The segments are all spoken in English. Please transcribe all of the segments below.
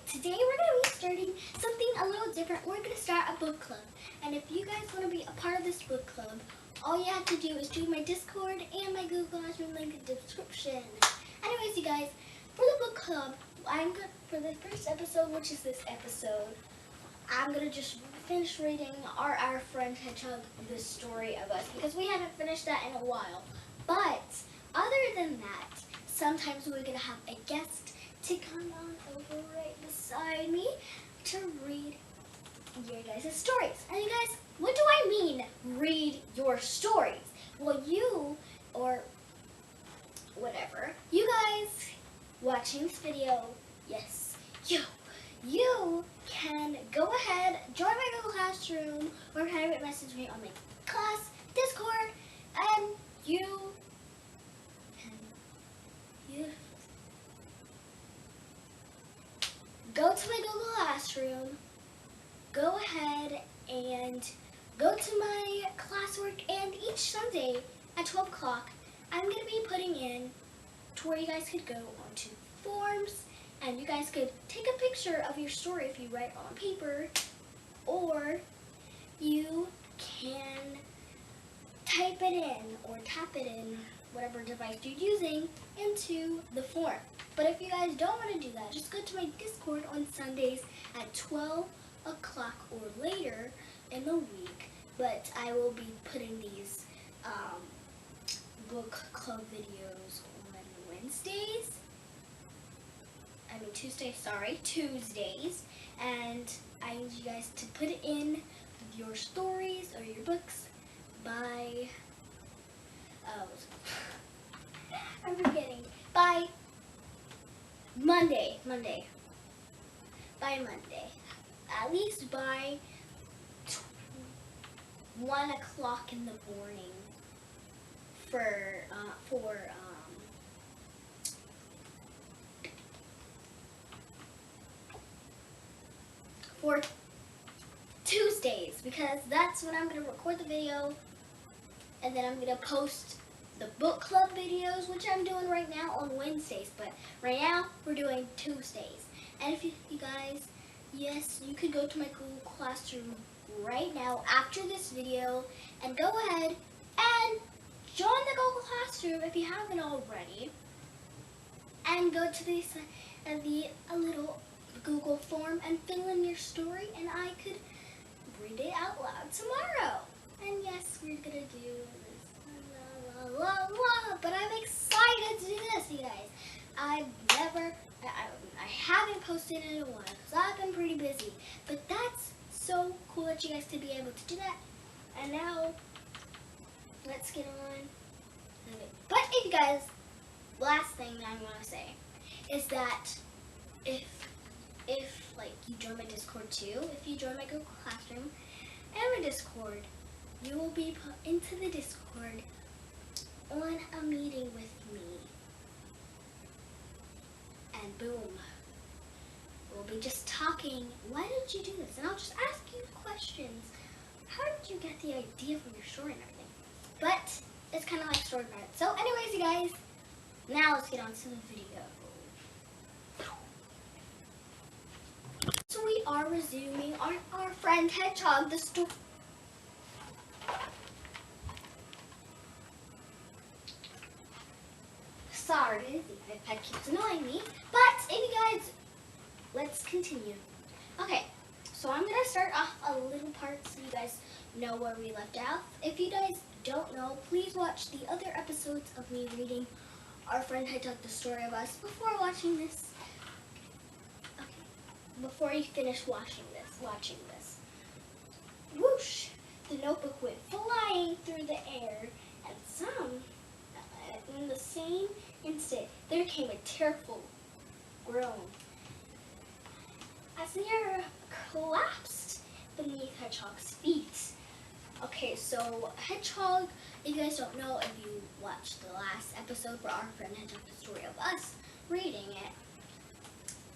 today we're going to be starting something a little different. We're going to start a book club. And if you guys want to be a part of this book club, all you have to do is join my Discord and my Google Classroom link in the description. Anyways, you guys, for the book club, for the first episode, which is this episode, I'm going to just finish reading Our Friend Hedgehog, The Story of Us, because we haven't finished that in a while. But other than that, sometimes we're going to have a guest to come on over right beside me to read your guys' stories. And you guys, what do I mean, read your stories? Well, you, or whatever, you guys watching this video, yes, you can go ahead, join my Google Classroom, or private message me on my class Discord, and you can go to my Google Classroom, go ahead and go to my classwork, and each Sunday at 12 o'clock, I'm going to be putting in to where you guys could go onto forms, and you guys could take a picture of your story if you write on paper, or you can type it in or tap it in, whatever device you're using, into the form. But if you guys don't want to do that, just go to my Discord on Sundays at 12 o'clock or later in the week. But I will be putting these book club videos on Tuesdays, and I need you guys to put in your stories or your books by, I'm forgetting, by Monday, at least by 1 o'clock in the morning for Tuesdays, because that's when I'm going to record the video, and then I'm going to post the book club videos, which I'm doing right now on Wednesdays, but right now we're doing Tuesdays. And if you guys, yes, you could go to my Google Classroom right now after this video and go ahead and join the Google Classroom if you haven't already, and go to the little Google form and fill in your story, and I could read it out loud tomorrow. And yes, we're gonna do this, but I'm excited to do this, you guys. I haven't posted in a while because I've been pretty busy, but that's so cool that you guys to be able to do that. And now let's get on. But if you guys, last thing that I want to say is that if like you join my Discord too, if you join my Google Classroom and my Discord, you will be put into the Discord on a meeting with me. And boom, we'll be just talking. Why did you do this? And I'll just ask you questions. How did you get the idea from your story and everything? But it's kind of like story time. So anyways, you guys, now let's get on to the video. So we are resuming our friend Hedgehog, the story. Sorry, the iPad keeps annoying me. But if you guys, let's continue. Okay, so I'm going to start off a little part so you guys know where we left off. If you guys don't know, please watch the other episodes of me reading Our Friend Hedgehog, The Story of Us before watching this. Okay, before you finish watching this. Whoosh! The notebook went flying through the air, and in the same instant, there came a terrible groan as the air collapsed beneath Hedgehog's feet. Okay, so Hedgehog, if you guys don't know, if you watched the last episode for Our Friend Hedgehog, The Story of Us, reading it,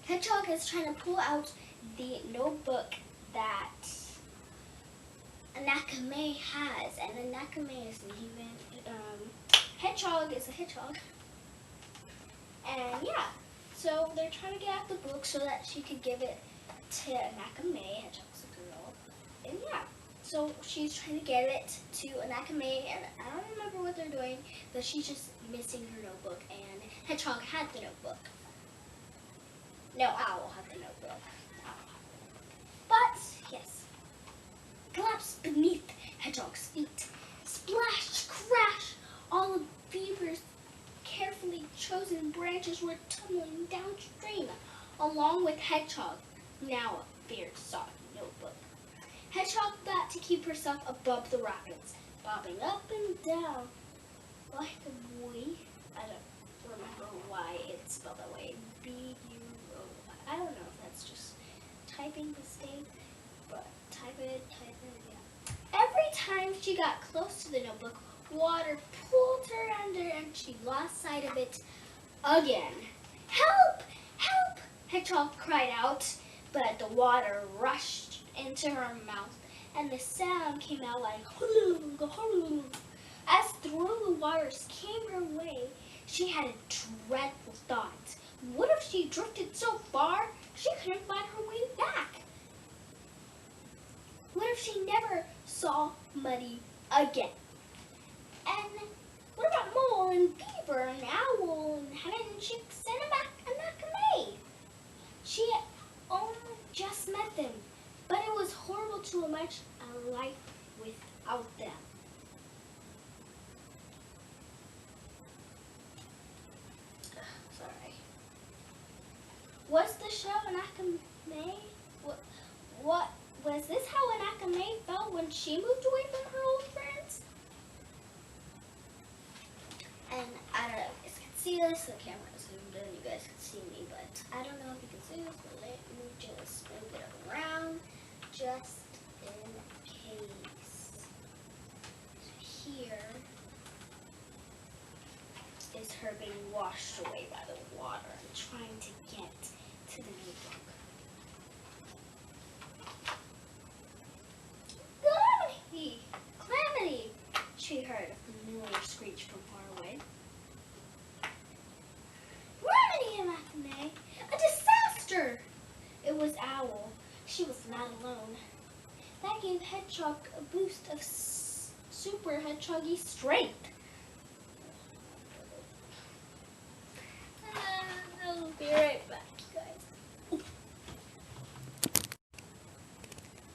Hedgehog is trying to pull out the notebook that Nakame has, and the Nakame is a human. Hedgehog is a hedgehog, and yeah, So they're trying to get out the book so that she could give it to Nakame, Hedgehog's a girl. And yeah, so she's trying to get it to Nakame, and I don't remember what they're doing, but she's just missing her notebook, and Hedgehog had the notebook. No, Owl had the notebook. But, yes, collapsed beneath Hedgehog's feet. Splash, crash, all of Beaver's carefully chosen branches were tumbling downstream, along with Hedgehog, now a very soggy notebook. Hedgehog thought to keep herself above the rapids, bobbing up and down like a buoy. I don't remember why it's spelled that way. B-U-O-Y. I don't know if that's just typing mistake, but type it, yeah. Every time she got close to the notebook, water pulled her under and she lost sight of it again. Help! Help! Hedgehog cried out, but the water rushed into her mouth and the sound came out like huloo, huloo. As through the waters came her way, she had a dreadful thought. What if she drifted so far she couldn't find her way back? What if she never saw Muddy again? And what about Mole and Beaver and Owl and Hen and Chicks and Nakame? She only just met them, but it was horrible to imagine a life without them. Sorry. Was the show Nakame? What was this how Nakame felt when she moved away from her old friends? And I don't know if you guys can see this, the camera is zoomed in, you guys can see me, but I don't know if you can see this, but let me just move it around, just in case. So here is her being washed away by the water and trying to get to the notebook. Calamity! She heard a familiar screech from far away. Calamity, Nakame! A disaster! It was Owl. She was not alone. That gave Hedgehog a boost of super hedgehoggy strength. I'll be right back, you guys.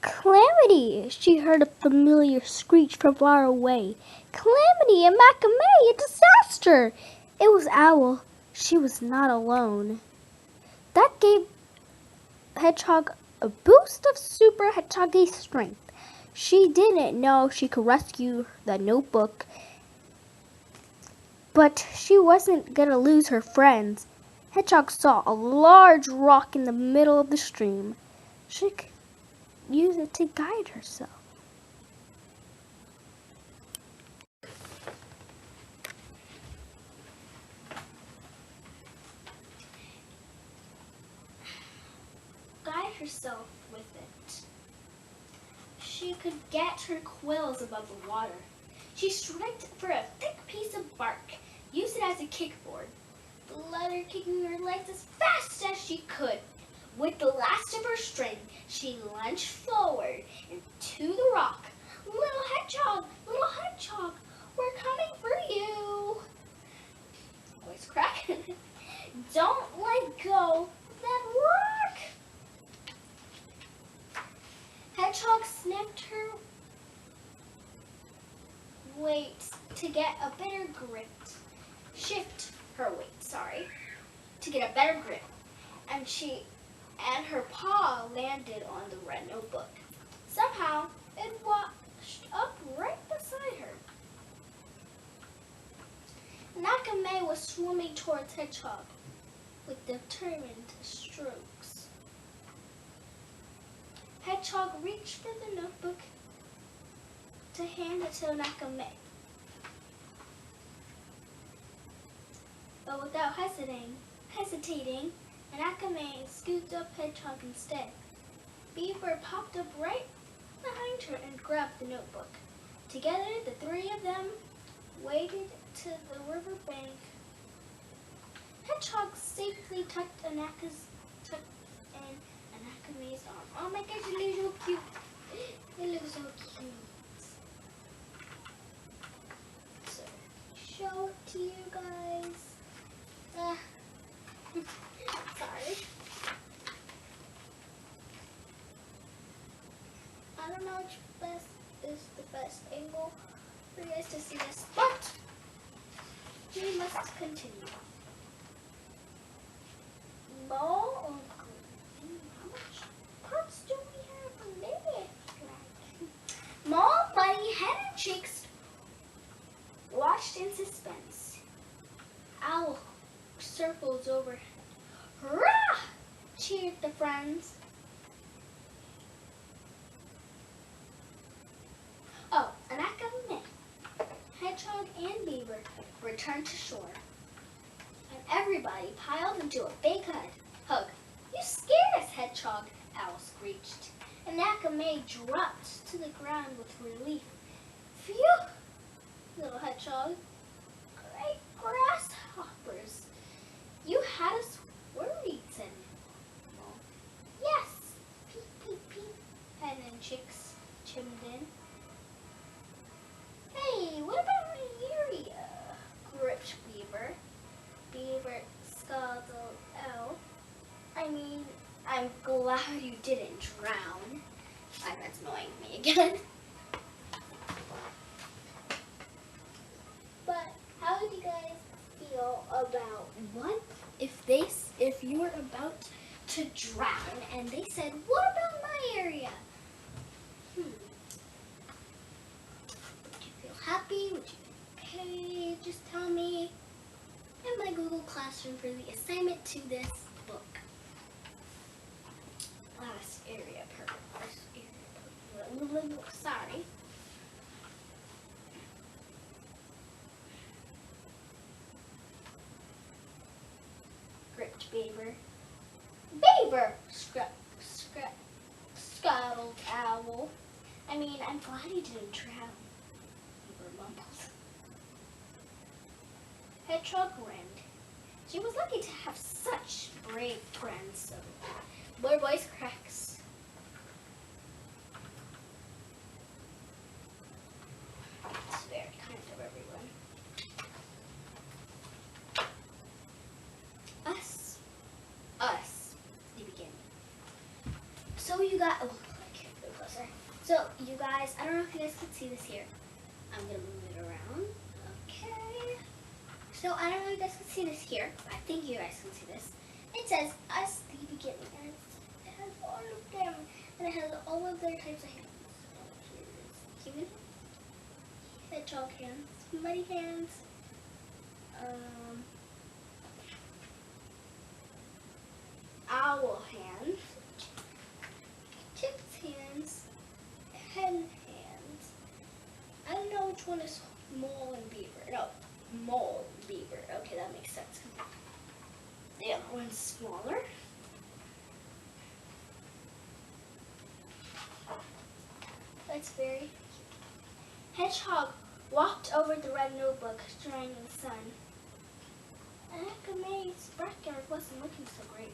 Calamity! She heard a familiar screech from far away. Calamity and Nakame! A disaster! It was Owl. She was not alone. That gave Hedgehog a boost of super hedgehoggy strength. She didn't know she could rescue the notebook, but she wasn't going to lose her friends. Hedgehog saw a large rock in the middle of the stream. She could use it to guide herself. Guide herself with it. She could get her quills above the water. She striked for a thick piece of bark, used it as a kickboard, the leather kicking her legs as fast as she could. With the last of her strength, she lunged forward into the rock. Little hedgehog, we're coming for you. Voice crack. Don't let go of that rock. Hedgehog snipped her weight to get a better grip. Shift her weight, to get a better grip. And her paw landed on the red notebook. Somehow, it washed up right beside her. Nakame was swimming towards Hedgehog with determined strokes. Hedgehog reached for the notebook to hand it to Nakame. But without hesitating, Nakame scooped up Hedgehog instead. Beaver popped up right behind her and grabbed the notebook. Together, the three of them waded to the riverbank. Hedgehog safely tucked in Anakame's arm. Oh my gosh, it looks so cute. It looks so cute. So, show it to you guys. Sorry. I don't know which is the best angle for you guys to see this, but we must continue. Ball or green? How much parts do we have left? Mole, Bunny, Hen, and Chicks watched in suspense. Owl circles overhead. Hurrah! Cheered the friends. Oh, Anaka, Hedgehog, and Beaver returned to shore. And everybody piled into a big hug. You scared us, Hedgehog, Owl screeched. Anaka dropped to the ground with relief. Phew, little Hedgehog. Great grasshoppers. You had us worried, said Mole. Yes, peep, peep, peep, Hen and Chicks chimed in. Hey, what about my area? Gripped Beaver. Beaver scuttled out. I mean, I'm glad you didn't drown. That's annoying me again. But how did you guys feel about what if you were about to drown and they said, what about my area? Would you feel happy? Would you feel okay? Just tell me in my Google Classroom for the assignment to this book. Last area part. Sorry. Gripped Beaver. Beaver! Scuttled Owl. I mean, I'm glad you didn't drown. Beaver mumbled. Hedgehog grinned. She was lucky to have such brave friends, so more voice cracks. It's very kind of everyone. Us, the beginning. So you got, oh, I can't go closer. So you guys, I don't know if you guys can see this here. I'm gonna move it around. Okay. So I don't know if you guys can see this here. I think you guys can see this. It says us, the beginning, and it has all of them, and it has all of their types of hands. So here's human, hedgehog hands, muddy hands, owl hands, chick's hands, hen hands. I don't know which one is mole and beaver. No, mole and beaver. Okay, that makes sense. The other one's smaller. That's very cute. Hedgehog walked over the red notebook, drying in the sun. Anakame's backyard wasn't looking so great.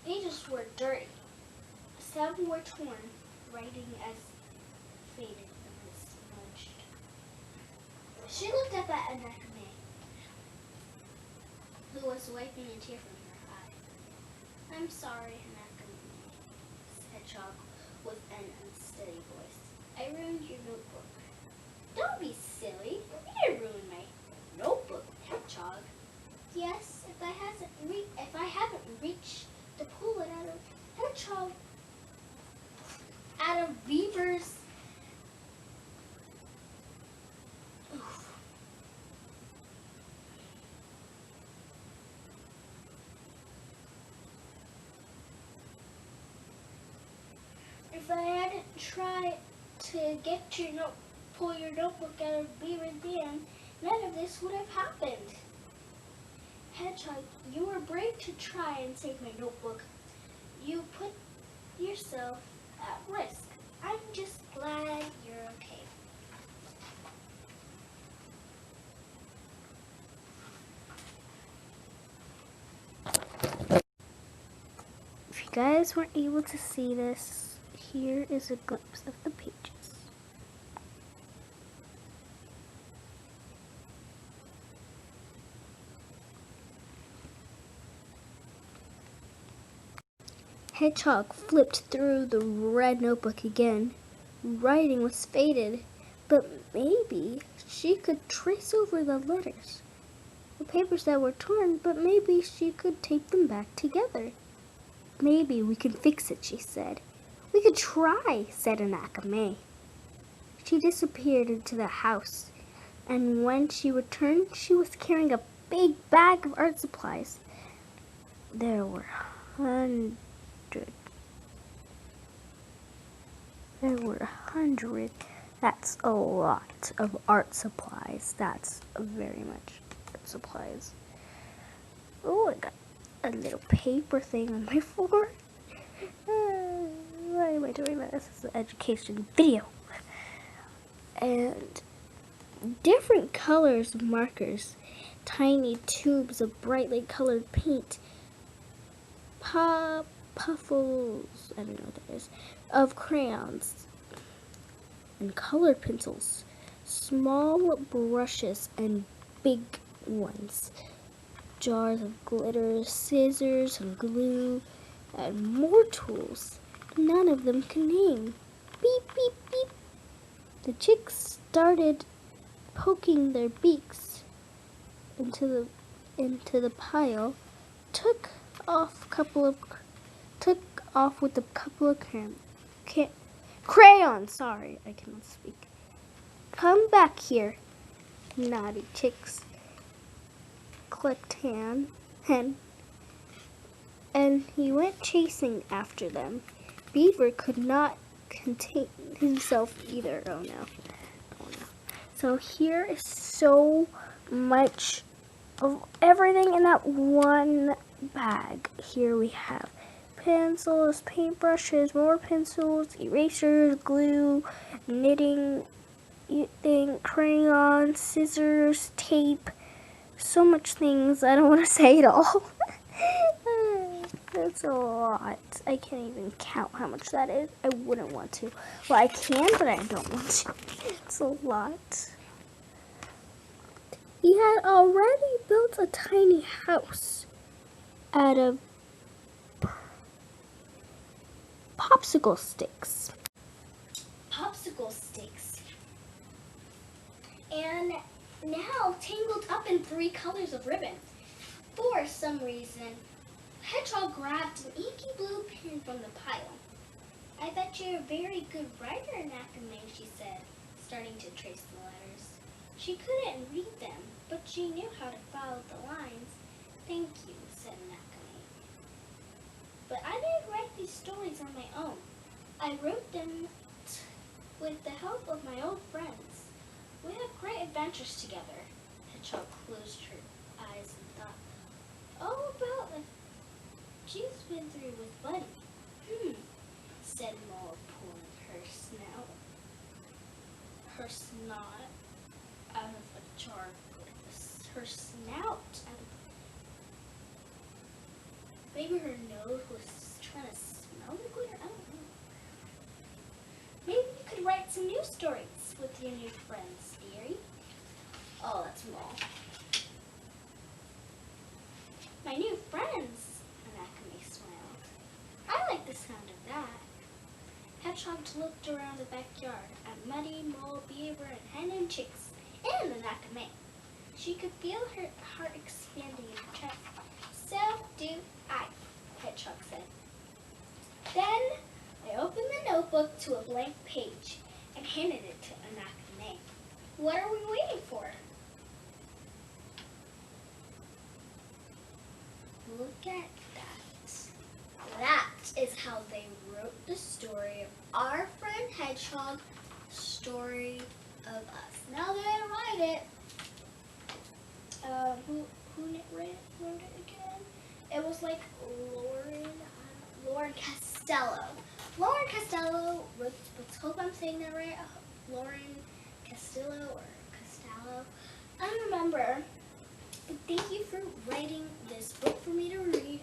The pages were dirty. Some were torn, writing as faded and smudged. She looked up at Anakame, who was wiping a tear from her eye. I'm sorry, Anakame, said Hedgehog with an unsteady voice. I ruined your notebook. Don't be silly. You didn't ruin my notebook, Hedgehog. Yes, if I haven't reached to pull it out of Hedgehog, out of Beaver's. Oof. If I hadn't tried to pull your notebook out of Beaver's band, none of this would have happened. Hedgehog, you were brave to try and save my notebook. You put yourself at risk. I'm just glad you're okay. guys weren't able to see this, here is a glimpse of the pages. Hedgehog flipped through the red notebook again. Writing was faded, but maybe she could trace over the letters. The papers that were torn, but maybe she could tape them back together. Maybe we can fix it, she said. We could try, said Anakame. She disappeared into the house, and when she returned, she was carrying a big bag of art supplies. There were hundreds. That's a lot of art supplies. That's very much art supplies. Oh, I got a little paper thing on my floor. Why am I doing that? This is an education video. And different colors of markers, tiny tubes of brightly colored paint, puffles, I don't know what that is, of crayons, and colored pencils, small brushes and big ones, jars of glitter, scissors and glue, and more tools. None of them can name. Beep, beep, beep. The chicks started poking their beaks into the pile, took off with a couple of crayons. Sorry, I cannot speak. Come back here, naughty chicks, clicked Hen, and he went chasing after them. Beaver could not contain himself either. Oh no. So here is so much of everything in that one bag. Here we have pencils, paintbrushes, more pencils, erasers, glue, knitting thing, crayons, scissors, tape, so much things. I don't want to say it all. That's a lot. I can't even count how much that is. I wouldn't want to. Well, I can, but I don't want to. It's a lot. He had already built a tiny house out of popsicle sticks. Popsicle sticks. And now tangled up in 3 colors of ribbon. For some reason, Hedgehog grabbed an inky blue pen from the pile. I bet you're a very good writer, Nakame, she said, starting to trace the letters. She couldn't read them, but she knew how to follow the lines. Thank you, said Nakame. But I didn't write these stories on my own. I wrote them with the help of my old friends. We have great adventures together. Hedgehog closed her eyes and thought, oh, about the she's been through with Buddy. Said Mole, pulling her snot out of a jar with her snout out of maybe her nose was trying to smell the glitter. I don't know. Maybe you could write some new stories with your new friends, dearie. Oh, that's Mole. My new friends, Anakame smiled. I like the sound of that. Hedgehog looked around the backyard at Muddy, Mole, Beaver, and Hen and Chicks, and Anakame. She could feel her heart expanding in her chest. So do I, Hedgehog said. Then I opened the notebook to a blank page and handed it to Anakame. What are we waiting for? Look at that. That is how they wrote the story of our friend Hedgehog, story of us. Now they write it. Who wrote it again? It was like Lauren Costello. Lauren Costello wrote, let's hope I'm saying that right. Lauren Costello or Costello. I don't remember. But thank you for writing this book for me to read.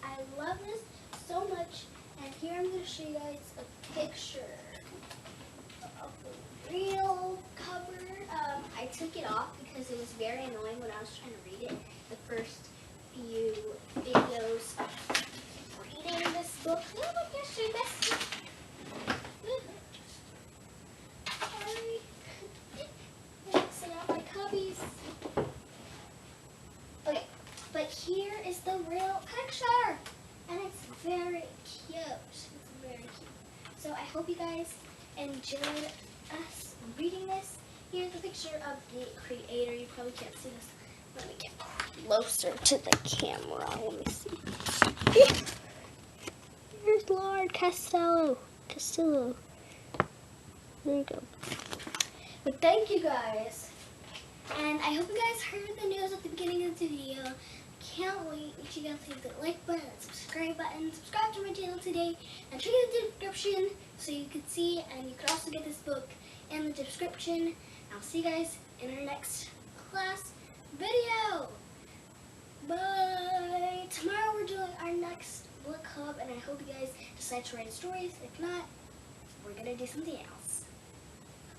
I love this so much. And here I'm going to show you guys a picture of the real cover. I took it off because it was very annoying when I was trying to read it. The first few videos of reading this book. Oh my gosh, I messed up. Sorry. Mixing out my cubbies. Okay, but here is the real picture. And it's very cute. It's very cute. So I hope you guys enjoyed us reading this. Here's a picture of the creator. You probably can't see this. Let me get closer to the camera. Let me see. Here's Lord Castillo. There you go. But thank you guys. And I hope you guys heard the news at the beginning of the video. Can't wait. Make sure you guys hit the like button, subscribe button, subscribe to my channel today, and check out the description so you can see, and you can also get this book in the description. I'll see you guys in our next class video. Bye. Tomorrow we're doing our next book club, and I hope you guys decide to write stories. If not, we're gonna do something else.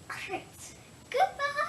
Alright. Goodbye.